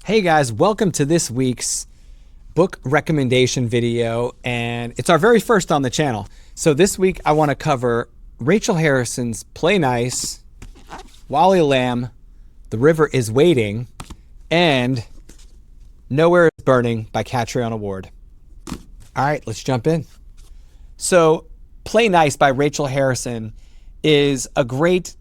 Hey guys, welcome to this week's book recommendation video, and it's our very first on the channel. So this week I want to cover Rachel Harrison's Play Nice, Wally Lamb, The River is Waiting, and Nowhere is Burning by Catriona Ward. All right, let's jump in. So Play Nice by Rachel Harrison is a great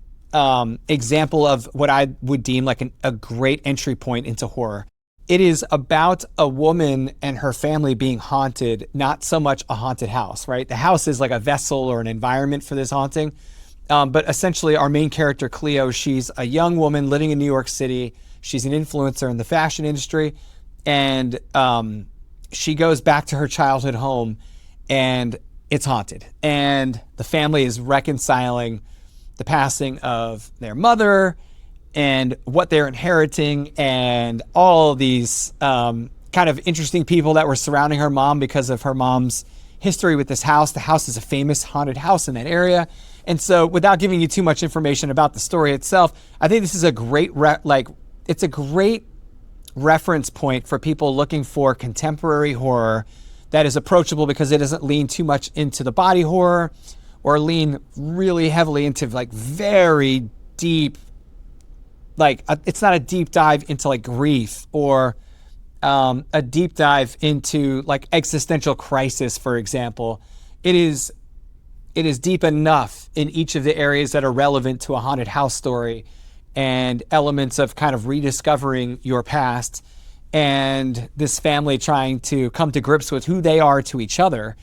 example of what I would deem like a great entry point into horror. It is about a woman and her family being haunted, not so much a haunted house, right? The house is like a vessel or an environment for this haunting. But essentially our main character, Cleo, she's a young woman living in New York City. She's an influencer in the fashion industry. And she goes back to her childhood home and it's haunted. And the family is reconciling the passing of their mother and what they're inheriting and all these kind of interesting people that were surrounding her mom because of her mom's history with this house. The house is a famous haunted house in that area. And so without giving you too much information about the story itself, I think this is a great, it's a great reference point for people looking for contemporary horror that is approachable because it doesn't lean too much into the body horror or lean really heavily into like very deep, it's not a deep dive into like grief or a deep dive into like existential crisis, for example. It is deep enough in each of the areas that are relevant to a haunted house story and elements of kind of rediscovering your past and this family trying to come to grips with who they are to each other.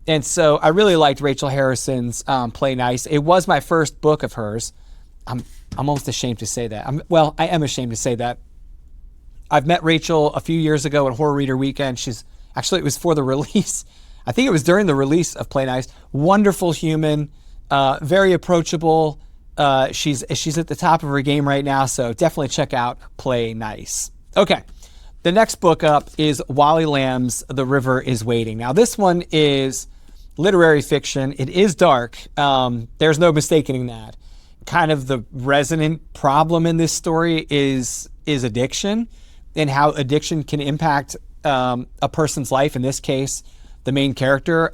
And so I really liked Rachel Harrison's Play Nice. It was my first book of hers. I'm almost ashamed to say that. I am ashamed to say that. I've met Rachel a few years ago at Horror Reader Weekend. It was for the release. I think it was during the release of Play Nice. Wonderful human, very approachable. She's at the top of her game right now, so definitely check out Play Nice. Okay. The next book up is Wally Lamb's The River is Waiting. Now, this one is literary fiction. It is dark. There's no mistaking that. Kind of the resonant problem in this story is addiction and how addiction can impact a person's life. In this case, the main character,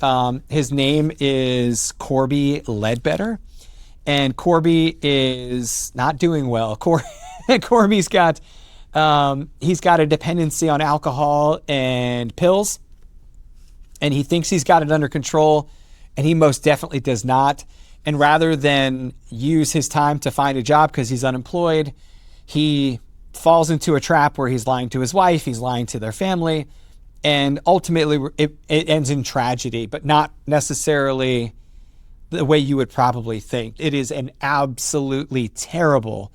his name is Corby Ledbetter, and Corby is not doing well. Corby's got he's got a dependency on alcohol and pills, and he thinks he's got it under control, and he most definitely does not. And rather than use his time to find a job because he's unemployed, he falls into a trap where he's lying to his wife, he's lying to their family, and ultimately it ends in tragedy, but not necessarily the way you would probably think. It is an absolutely terrible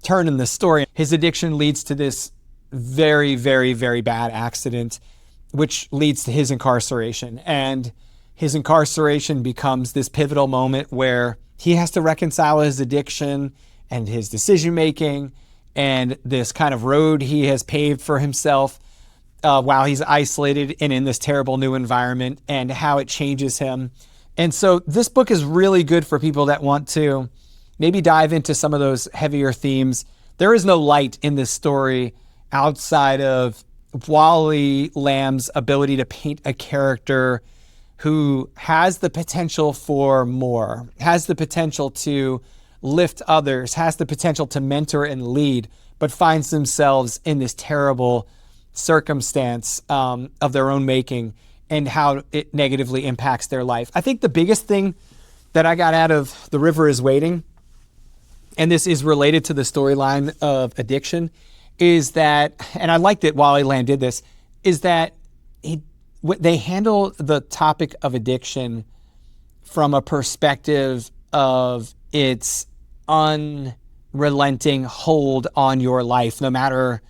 turn in the story. His addiction leads to this very, very, very bad accident, which leads to his incarceration. And his incarceration becomes this pivotal moment where he has to reconcile his addiction and his decision-making and this kind of road he has paved for himself while he's isolated and in this terrible new environment, and how it changes him. And so this book is really good for people that want to maybe dive into some of those heavier themes. There is no light in this story outside of Wally Lamb's ability to paint a character who has the potential for more, has the potential to lift others, has the potential to mentor and lead, but finds themselves in this terrible circumstance of their own making and how it negatively impacts their life. I think the biggest thing that I got out of The River is Waiting, and this is related to the storyline of addiction, is that, and I like that Wally Lamb did this, is that they handle the topic of addiction from a perspective of its unrelenting hold on your life, no matter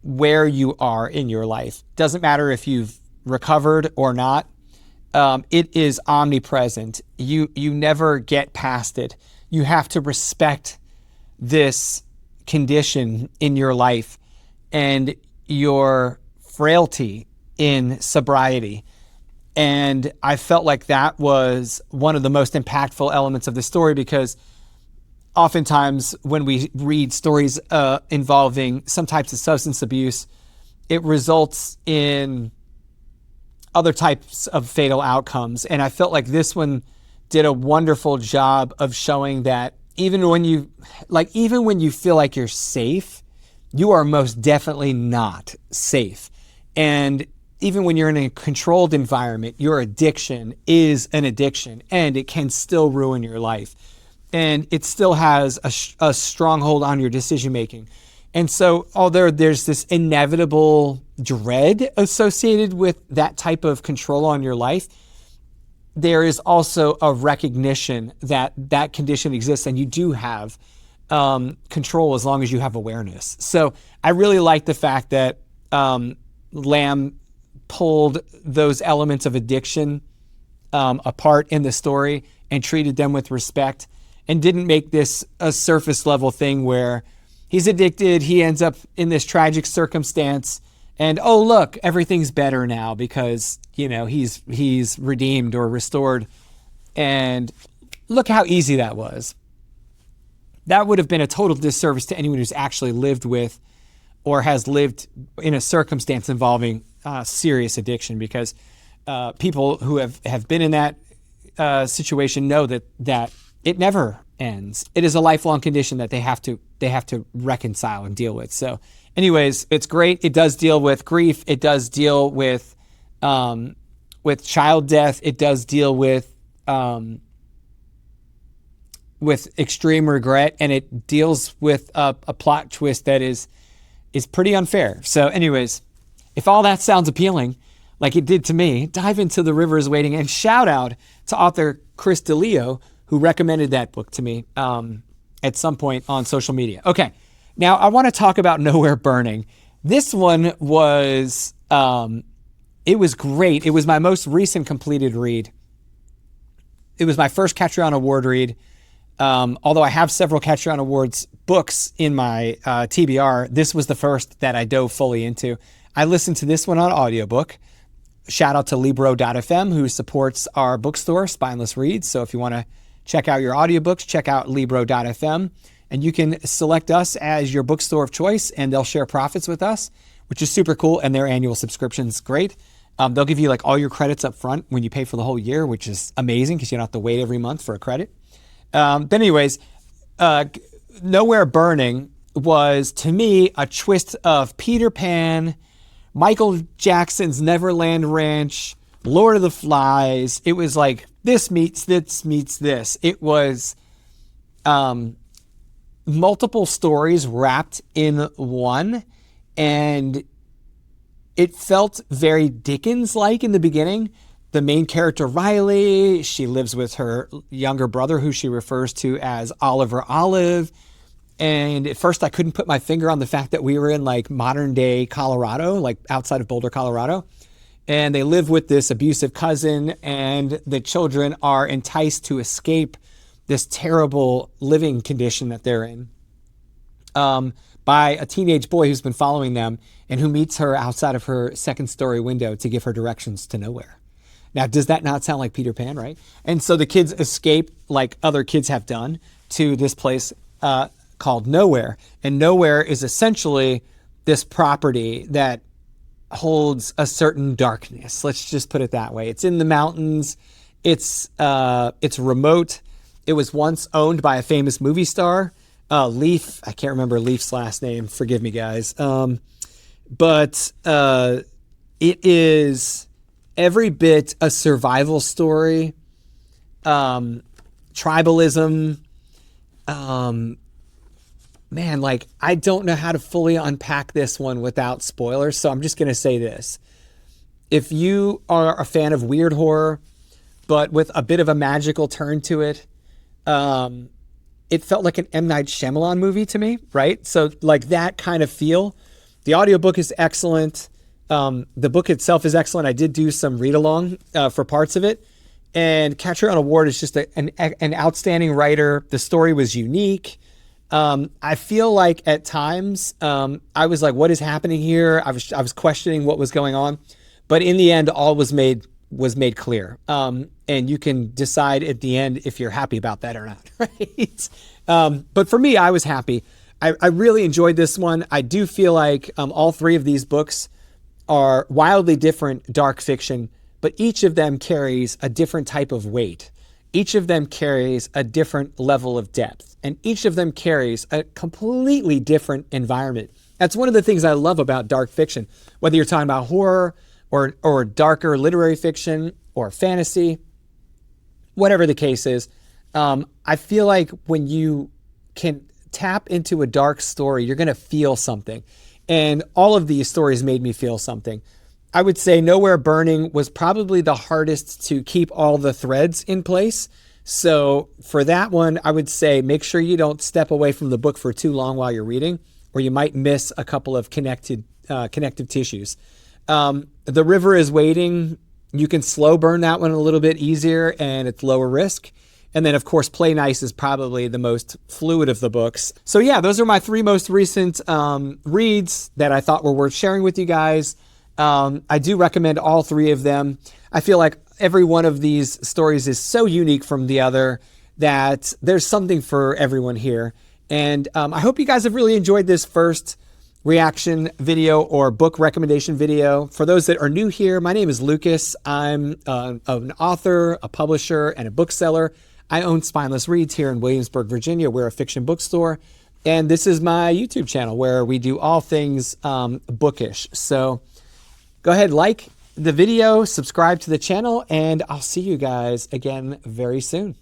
where you are in your life. Doesn't matter if you've recovered or not. It is omnipresent. You never get past it. You have to respect this condition in your life and your frailty in sobriety. And I felt like that was one of the most impactful elements of the story, because oftentimes when we read stories involving some types of substance abuse, it results in other types of fatal outcomes. And I felt like this one did a wonderful job of showing that even when you feel like you're safe, you are most definitely not safe. And even when you're in a controlled environment, your addiction is an addiction, and it can still ruin your life. And it still has a stronghold on your decision making. And so although there's this inevitable dread associated with that type of control on your life, there is also a recognition that that condition exists, and you do have control as long as you have awareness. So I really like the fact that Lamb pulled those elements of addiction apart in the story and treated them with respect, and didn't make this a surface level thing where he's addicted, he ends up in this tragic circumstance, and oh look, everything's better now because, you know, he's redeemed or restored. And look how easy that was. That would have been a total disservice to anyone who's actually lived with or has lived in a circumstance involving serious addiction, because people who have been in that situation know that it never ends. It is a lifelong condition that they have to reconcile and deal with. So anyways, it's great. It does deal with grief. It does deal with child death. It does deal with extreme regret, and it deals with a plot twist that is pretty unfair. So anyways, if all that sounds appealing, like it did to me, dive into The River is Waiting, and shout out to author Chris DeLeo, who recommended that book to me at some point on social media. Okay, now I want to talk about Nowhere Burning. This one was, it was great. It was my most recent completed read. It was my first Catriona Award read. Although I have several Catriona Awards books in my TBR, this was the first that I dove fully into. I listened to this one on audiobook. Shout out to Blvd, who supports our bookstore, Spineless Reads. So if you want to check out your audiobooks, check out Blvd, and you can select us as your bookstore of choice, and they'll share profits with us, which is super cool. And their annual subscription's great. They'll give you like all your credits up front when you pay for the whole year, which is amazing because you don't have to wait every month for a credit. But anyways, Nowhere Burning was, to me, a twist of Peter Pan, Michael Jackson's Neverland Ranch, Lord of the Flies. It was like this meets this meets this. It was multiple stories wrapped in one, and it felt very Dickens-like in the beginning. The main character, Riley, she lives with her younger brother, who she refers to as Oliver Olive. And at first I couldn't put my finger on the fact that we were in like modern day Colorado, like outside of Boulder, Colorado. And they live with this abusive cousin, and the children are enticed to escape this terrible living condition that they're in by a teenage boy who's been following them and who meets her outside of her second story window to give her directions to nowhere. Now, does that not sound like Peter Pan, right? And so the kids escape, like other kids have done, to this place called Nowhere. And Nowhere is essentially this property that holds a certain darkness. Let's just put it that way. It's in the mountains. It's remote. It was once owned by a famous movie star, Leaf. I can't remember Leaf's last name. Forgive me, guys. But it is every bit a survival story, tribalism. Man, like, I don't know how to fully unpack this one without spoilers, so I'm just going to say this. If you are a fan of weird horror, but with a bit of a magical turn to it, it felt like an M. Night Shyamalan movie to me, right? So, like, that kind of feel. The audiobook is excellent. The book itself is excellent. I did do some read-along for parts of it. And Catriona Ward is just an outstanding writer. The story was unique. I feel like at times I was like, what is happening here? I was questioning what was going on. But in the end, all was made clear. And you can decide at the end if you're happy about that or not, right? But for me, I was happy. I really enjoyed this one. I do feel like all three of these books are wildly different dark fiction, but each of them carries a different type of weight. Each of them carries a different level of depth, and each of them carries a completely different environment. That's one of the things I love about dark fiction, whether you're talking about horror or darker literary fiction or fantasy, whatever the case is. I feel like when you can tap into a dark story, you're going to feel something. And all of these stories made me feel something. I would say Nowhere Burning was probably the hardest to keep all the threads in place. So for that one, I would say make sure you don't step away from the book for too long while you're reading, or you might miss a couple of connective tissues. The River is Waiting. You can slow burn that one a little bit easier, and it's lower risk. And then, of course, Play Nice is probably the most fluid of the books. So yeah, those are my three most recent reads that I thought were worth sharing with you guys. I do recommend all three of them. I feel like every one of these stories is so unique from the other that there's something for everyone here. And I hope you guys have really enjoyed this first reaction video or book recommendation video. For those that are new here, my name is Lucas. I'm an author, a publisher, and a bookseller. I own Spineless Reads here in Williamsburg, Virginia. We're a fiction bookstore. And this is my YouTube channel where we do all things bookish. So go ahead, like the video, subscribe to the channel, and I'll see you guys again very soon.